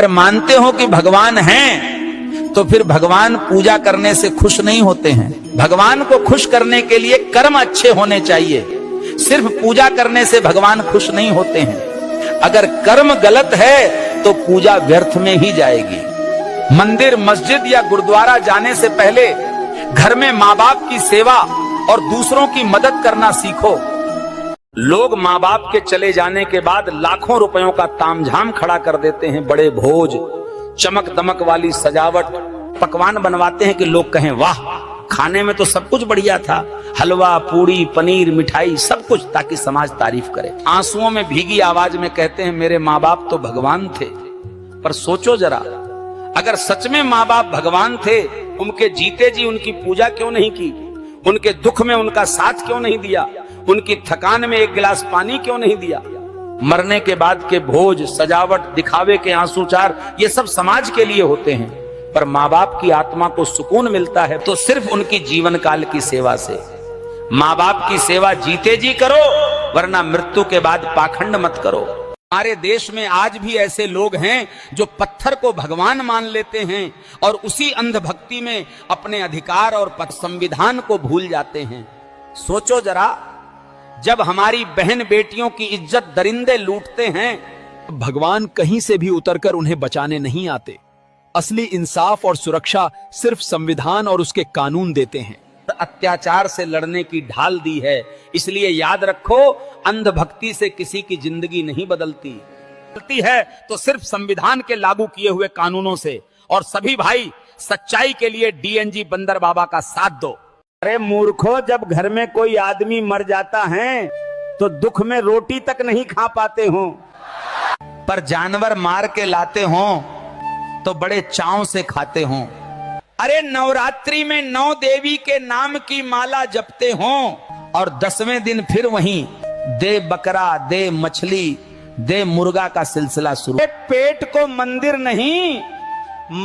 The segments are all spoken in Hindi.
अगर मानते हो कि भगवान हैं तो फिर भगवान पूजा करने से खुश नहीं होते हैं। भगवान को खुश करने के लिए कर्म अच्छे होने चाहिए। सिर्फ पूजा करने से भगवान खुश नहीं होते हैं। अगर कर्म गलत है तो पूजा व्यर्थ में ही जाएगी। मंदिर, मस्जिद या गुरुद्वारा जाने से पहले घर में माँ बाप की सेवा और दूसरों की मदद करना सीखो। लोग माँ बाप के चले जाने के बाद लाखों रुपयों का तामझाम खड़ा कर देते हैं। बड़े भोज, चमक दमक वाली सजावट, पकवान बनवाते हैं कि लोग कहें वाह, खाने में तो सब कुछ बढ़िया था, हलवा, पूड़ी, पनीर, मिठाई, सब कुछ, ताकि समाज तारीफ करे। आंसुओं में भीगी आवाज में कहते हैं मेरे माँ बाप तो भगवान थे। पर सोचो जरा, अगर सच में माँ बाप भगवान थे, उनके जीते जी उनकी पूजा क्यों नहीं की? उनके दुख में उनका साथ क्यों नहीं दिया? उनकी थकान में एक गिलास पानी क्यों नहीं दिया? मरने के बाद के भोज, सजावट, दिखावे के आंसूचार, ये सब समाज के लिए होते हैं। पर माँ बाप की आत्मा को सुकून मिलता है तो सिर्फ उनकी जीवन काल की सेवा से। माँ बाप की सेवा जीते जी करो, वरना मृत्यु के बाद पाखंड मत करो। हमारे देश में आज भी ऐसे लोग हैं जो पत्थर को भगवान मान लेते हैं और उसी अंधभक्ति में अपने अधिकार और संविधान को भूल जाते हैं। सोचो जरा, जब हमारी बहन बेटियों की इज्जत दरिंदे लूटते हैं, भगवान कहीं से भी उतरकर उन्हें बचाने नहीं आते। असली इंसाफ और सुरक्षा सिर्फ संविधान और उसके कानून देते हैं। अत्याचार से लड़ने की ढाल दी है। इसलिए याद रखो, अंधभक्ति से किसी की जिंदगी नहीं बदलती है तो सिर्फ संविधान के लागू किए हुए कानूनों से। और सभी भाई सच्चाई के लिए डीएनजी बंदर बाबा का साथ दो। अरे मूर्खों, जब घर में कोई आदमी मर जाता है तो दुख में रोटी तक नहीं खा पाते हो, पर जानवर मार के लाते हो तो बड़े चाव से खाते हो। अरे नवरात्रि में 9 देवी के नाम की माला जपते हो और 10वें दिन फिर वहीं दे बकरा, दे मछली, दे मुर्गा का सिलसिला शुरू। पेट को मंदिर नहीं,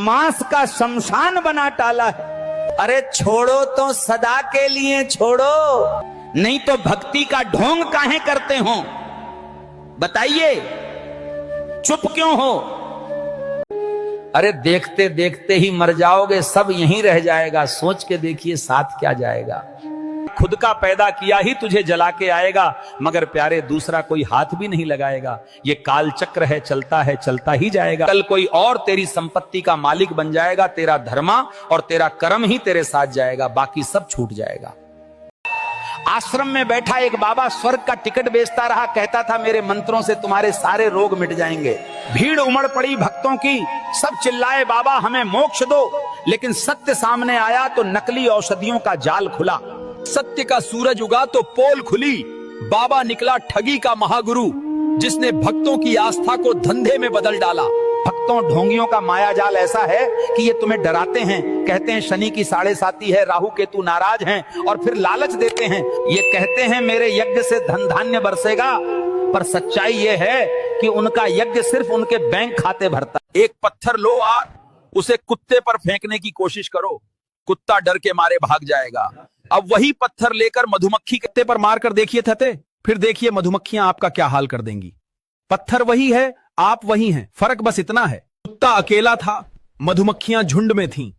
मांस का शमशान बना टाला है। अरे छोड़ो तो सदा के लिए छोड़ो, नहीं तो भक्ति का ढोंग काहे करते हो? बताइए, चुप क्यों हो? अरे देखते देखते ही मर जाओगे, सब यहीं रह जाएगा। सोच के देखिए साथ क्या जाएगा। खुद का पैदा किया ही तुझे जला के आएगा, मगर प्यारे दूसरा कोई हाथ भी नहीं लगाएगा। ये काल चक्र है, चलता ही जाएगा। कल कोई और तेरी संपत्ति का मालिक बन जाएगा। तेरा धर्मा और तेरा कर्म ही तेरे साथ जाएगा, बाकी सब छूट जाएगा। आश्रम में बैठा एक बाबा स्वर्ग का टिकट बेचता रहा, कहता था मेरे मंत्रों से तुम्हारे सारे रोग मिट जाएंगे। भीड़ उमड़ पड़ी भक्तों की, सब चिल्लाए बाबा हमें मोक्ष दो। लेकिन सत्य सामने आया तो नकली औषधियों का जाल खुला। सत्य का सूरज उगा तो पोल खुली। बाबा निकला ठगी का महागुरु, जिसने भक्तों की आस्था को धंधे में बदल डाला। भक्तों, ढोंगियों का माया जाल ऐसा है कि ये तुम्हें डराते हैं, कहते हैं शनि की 7.5 है, राहु केतु नाराज हैं, और फिर लालच देते हैं। ये कहते हैं मेरे यज्ञ से धन धान्य बरसेगा, पर सच्चाई ये है कि उनका यज्ञ सिर्फ उनके बैंक खाते भरता। एक पत्थर लो और उसे कुत्ते पर फेंकने की कोशिश करो, कुत्ता डर के मारे भाग जाएगा। अब वही पत्थर लेकर मधुमक्खी कुत्ते पर मार कर देखिए थते, फिर देखिए मधुमक्खियां आपका क्या हाल कर देंगी। पत्थर वही है, आप वही हैं, फर्क बस इतना है, कुत्ता अकेला था, मधुमक्खियां झुंड में थीं।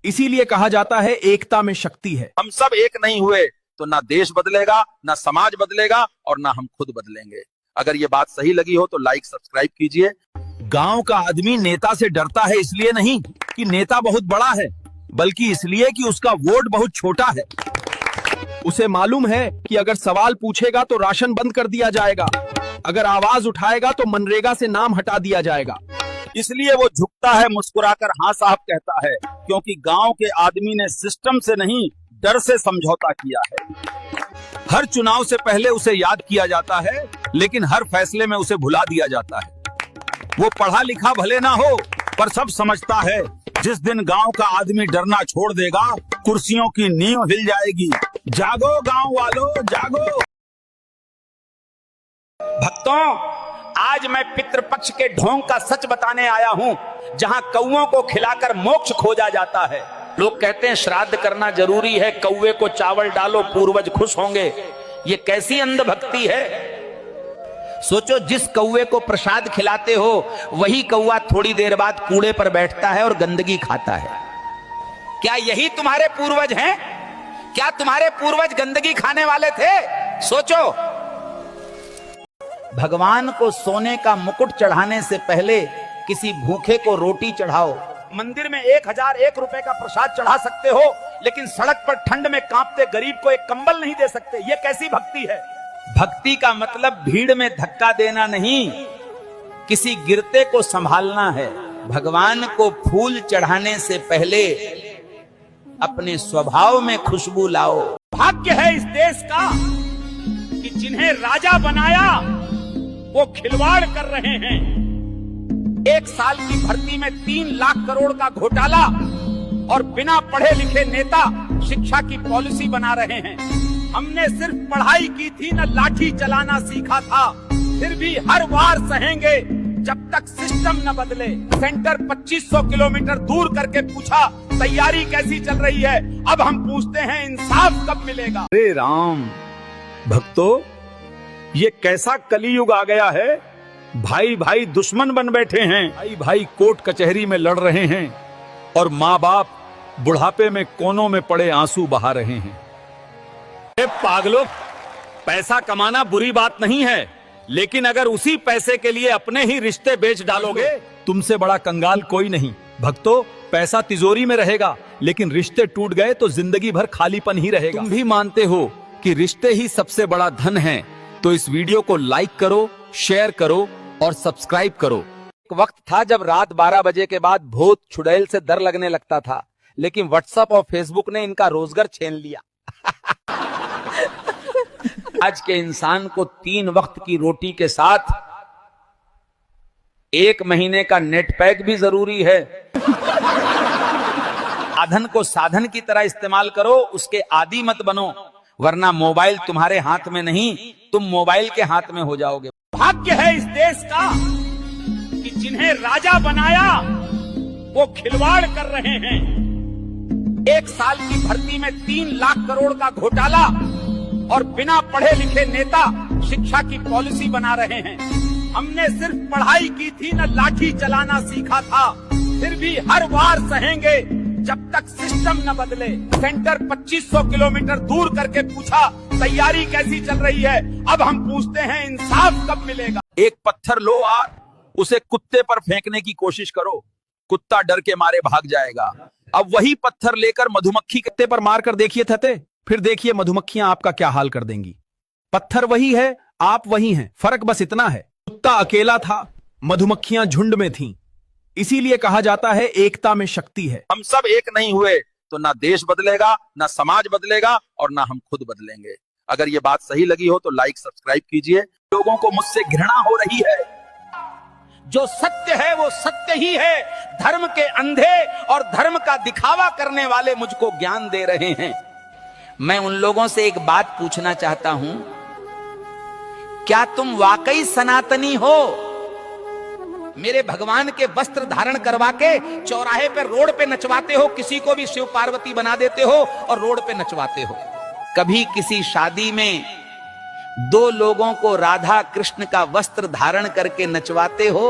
इसीलिए कहा जाता है एकता में शक्ति है। हम सब एक नहीं हुए तो ना देश बदलेगा, ना समाज बदलेगा, और ना हम खुद बदलेंगे। अगर ये बात सही लगी हो तो लाइक, सब्सक्राइब कीजिए। गांव का आदमी नेता से डरता है इसलिए नहीं कि नेता बहुत बड़ा है, बल्कि इसलिए कि उसका वोट बहुत छोटा है। उसे मालूम है कि अगर सवाल पूछेगा तो राशन बंद कर दिया जाएगा, अगर आवाज उठाएगा तो मनरेगा से नाम हटा दिया जाएगा। इसलिए वो झुकता है, मुस्कुराकर हाँ साहब कहता है, क्योंकि गांव के आदमी ने सिस्टम से नहीं, डर से समझौता किया है। हर चुनाव से पहले उसे याद किया जाता है, लेकिन हर फैसले में उसे भुला दिया जाता है। वो पढ़ा लिखा भले ना हो, पर सब समझता है जिस दिन गांव का आदमी डरना छोड़ देगा, कुर्सियों की नींव हिल जाएगी। जागो गांव वालों, जागो। भक्तों, आज मैं पितृपक्ष के ढोंग का सच बताने आया हूं, जहां कौओं को खिलाकर मोक्ष खोजा जाता है। लोग कहते हैं श्राद्ध करना जरूरी है, कौवे को चावल डालो पूर्वज खुश होंगे। ये कैसी अंधभक्ति है? सोचो, जिस कौवे को प्रसाद खिलाते हो वही कौवा थोड़ी देर बाद कूड़े पर बैठता है और गंदगी खाता है। क्या यही तुम्हारे पूर्वज हैं? क्या तुम्हारे पूर्वज गंदगी खाने वाले थे? सोचो, भगवान को सोने का मुकुट चढ़ाने से पहले किसी भूखे को रोटी चढ़ाओ। मंदिर में 1001 रुपए का प्रसाद चढ़ा सकते हो, लेकिन सड़क पर ठंड में कांपते गरीब को एक कंबल नहीं दे सकते। ये कैसी भक्ति है? भक्ति का मतलब भीड़ में धक्का देना नहीं, किसी गिरते को संभालना है। भगवान को फूल चढ़ाने से पहले अपने स्वभाव में खुशबू लाओ। भाग्य है इस देश का कि जिन्हें राजा बनाया वो खिलवाड़ कर रहे हैं। 1 साल की भर्ती में 3 लाख करोड़ का घोटाला और बिना पढ़े लिखे नेता शिक्षा की पॉलिसी बना रहे हैं। हमने सिर्फ पढ़ाई की थी, न लाठी चलाना सीखा था, फिर भी हर बार सहेंगे जब तक सिस्टम न बदले। सेंटर 2500 किलोमीटर दूर करके पूछा तैयारी कैसी चल रही है, अब हम पूछते हैं इंसाफ कब मिलेगा। अरे राम भक्तों, ये कैसा कलियुग आ गया है। भाई भाई दुश्मन बन बैठे हैं, भाई भाई कोर्ट कचहरी में लड़ रहे हैं और माँ बाप बुढ़ापे में कोनों में पड़े आंसू बहा रहे हैं। अरे पागलों, पैसा कमाना बुरी बात नहीं है, लेकिन अगर उसी पैसे के लिए अपने ही रिश्ते बेच डालोगे, तुमसे बड़ा कंगाल कोई नहीं। भक्तों, पैसा तिजोरी में रहेगा, लेकिन रिश्ते टूट गए तो जिंदगी भर खालीपन ही रहेगा। तुम भी मानते हो कि रिश्ते ही सबसे बड़ा धन है, तो इस वीडियो को लाइक करो, शेयर करो और सब्सक्राइब करो। एक वक्त था जब रात 12 बजे के बाद भूत चुड़ैल से डर लगने लगता था, लेकिन व्हाट्सएप और फेसबुक ने इनका रोजगार छीन लिया। आज के इंसान को 3 वक्त की रोटी के साथ 1 महीने का नेट पैक भी जरूरी है। साधन को साधन की तरह इस्तेमाल करो, उसके आदी मत बनो, वरना मोबाइल तुम्हारे हाथ में नहीं, तुम मोबाइल के हाथ में हो जाओगे। भाग्य है इस देश का कि जिन्हें राजा बनाया वो खिलवाड़ कर रहे हैं। 1 साल की भर्ती में 3 लाख करोड़ का घोटाला और बिना पढ़े लिखे नेता शिक्षा की पॉलिसी बना रहे हैं। हमने सिर्फ पढ़ाई की थी, न लाठी चलाना सीखा था, फिर भी हर बार सहेंगे जब तक सिस्टम न बदले। सेंटर 2500 किलोमीटर दूर करके पूछा तैयारी कैसी चल रही है, अब हम पूछते हैं इंसाफ कब मिलेगा। एक पत्थर लो और उसे कुत्ते पर फेंकने की कोशिश करो, कुत्ता डर के मारे भाग जाएगा। अब वही पत्थर लेकर मधुमक्खी कुत्ते पर मारकर देखिए थते, फिर देखिए मधुमक्खियां आपका क्या हाल कर देंगी। पत्थर वही है, आप वही हैं, फर्क बस इतना है, कुत्ता अकेला था, मधुमक्खियां झुंड में थीं। इसीलिए कहा जाता है एकता में शक्ति है। हम सब एक नहीं हुए तो ना देश बदलेगा, ना समाज बदलेगा और ना हम खुद बदलेंगे। अगर ये बात सही लगी हो तो लाइक सब्सक्राइब कीजिए। लोगों को मुझसे घृणा हो रही है। जो सत्य है वो सत्य ही है। धर्म के अंधे और धर्म का दिखावा करने वाले मुझको ज्ञान दे रहे हैं। मैं उन लोगों से एक बात पूछना चाहता हूं, क्या तुम वाकई सनातनी हो? मेरे भगवान के वस्त्र धारण करवा के चौराहे पे रोड पे नचवाते हो, किसी को भी शिव पार्वती बना देते हो और रोड पे नचवाते हो। कभी किसी शादी में 2 लोगों को राधा कृष्ण का वस्त्र धारण करके नचवाते हो?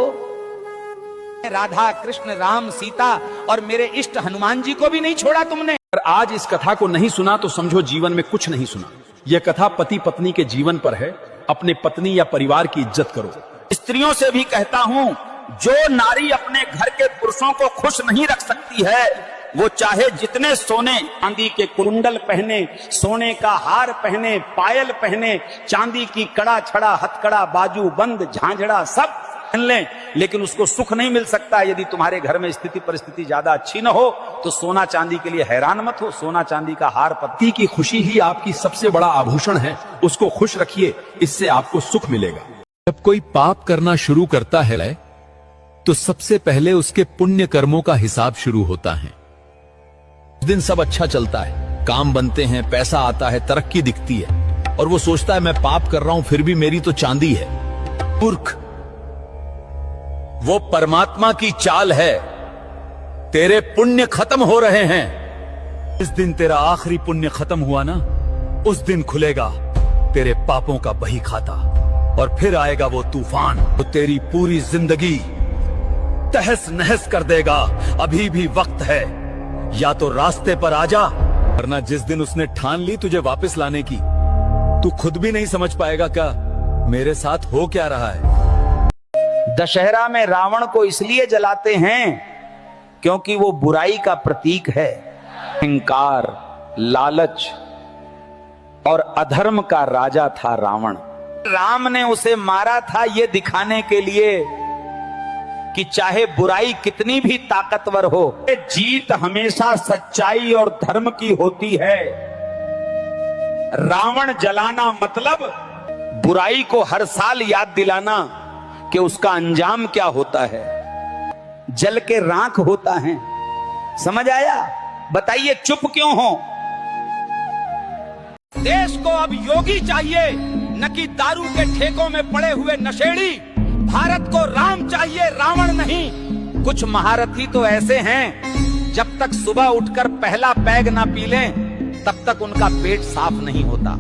राधा कृष्ण राम सीता और मेरे इष्ट हनुमान जी को भी नहीं छोड़ा तुमने। अगर आज इस कथा को नहीं सुना तो समझो जीवन में कुछ नहीं सुना। यह कथा पति पत्नी के जीवन पर है। अपने पत्नी या परिवार की इज्जत करो। स्त्रियों से भी कहता हूं, जो नारी अपने घर के पुरुषों को खुश नहीं रख सकती है, वो चाहे जितने सोने चांदी के कुंडल पहने, सोने का हार पहने, पायल पहने, चांदी की कड़ा छड़ा हथकड़ा बाजू बंद झांझड़ा सब पहन लें, लेकिन उसको सुख नहीं मिल सकता। यदि तुम्हारे घर में स्थिति परिस्थिति ज्यादा अच्छी न हो तो सोना चांदी के लिए हैरान मत हो। सोना चांदी का हार पत्नी की खुशी ही आपकी सबसे बड़ा आभूषण है। उसको खुश रखिए, इससे आपको सुख मिलेगा। जब कोई पाप करना शुरू करता है तो सबसे पहले उसके पुण्य कर्मों का हिसाब शुरू होता है। उस दिन सब अच्छा चलता है, काम बनते हैं, पैसा आता है, तरक्की दिखती है, और वो सोचता है मैं पाप कर रहा हूं फिर भी मेरी तो चांदी है। मूर्ख, वो परमात्मा की चाल है। तेरे पुण्य खत्म हो रहे हैं। इस दिन तेरा आखिरी पुण्य खत्म हुआ ना, उस दिन खुलेगा तेरे पापों का बही खाता। और फिर आएगा वो तूफान तो तेरी पूरी जिंदगी तहस नहस कर देगा। अभी भी वक्त है, या तो रास्ते पर आ जा, वरना जिस दिन उसने ठान ली तुझे वापस लाने की, तू खुद भी नहीं समझ पाएगा क्या मेरे साथ हो क्या रहा है। दशहरा में रावण को इसलिए जलाते हैं क्योंकि वो बुराई का प्रतीक है। अहंकार, लालच और अधर्म का राजा था रावण। राम ने उसे मारा था ये दिखाने के लिए कि चाहे बुराई कितनी भी ताकतवर हो, जीत हमेशा सच्चाई और धर्म की होती है। रावण जलाना मतलब बुराई को हर साल याद दिलाना कि उसका अंजाम क्या होता है, जल के राख होता है। समझ आया? बताइए चुप क्यों हो? देश को अब योगी चाहिए, न कि दारू के ठेकों में पड़े हुए नशेड़ी। भारत को राम चाहिए, रावण नहीं। कुछ महारथी तो ऐसे हैं, जब तक सुबह उठकर पहला पैग ना पी लें तब तक उनका पेट साफ नहीं होता।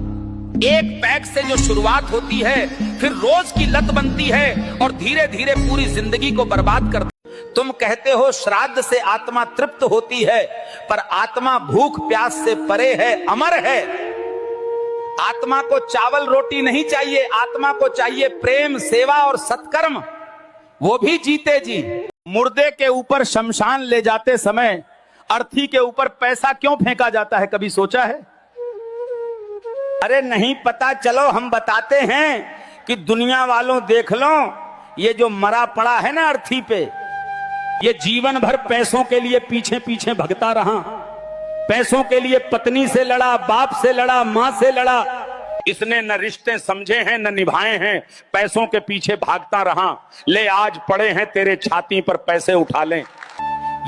एक पैग से जो शुरुआत होती है फिर रोज की लत बनती है और धीरे धीरे पूरी जिंदगी को बर्बाद कर। तुम कहते हो श्राद्ध से आत्मा तृप्त होती है, पर आत्मा भूख प्यास से परे है, अमर है। आत्मा को चावल रोटी नहीं चाहिए, आत्मा को चाहिए प्रेम, सेवा और सत्कर्म, वो भी जीते जी। मुर्दे के ऊपर शमशान ले जाते समय अर्थी के ऊपर पैसा क्यों फेंका जाता है, कभी सोचा है? अरे नहीं पता, चलो हम बताते हैं कि दुनिया वालों देख लो, ये जो मरा पड़ा है ना अर्थी पे, ये जीवन भर पैसों के लिए पीछे पीछे भगता रहा। पैसों के लिए पत्नी से लड़ा, बाप से लड़ा, मां से लड़ा। इसने न रिश्ते समझे हैं न निभाए हैं, पैसों के पीछे भागता रहा। ले आज पड़े हैं तेरे छाती पर, पैसे उठा लें।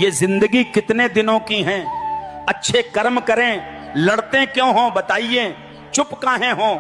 ये जिंदगी कितने दिनों की है? अच्छे कर्म करें, लड़ते क्यों हो बताइए, चुप काहे हो?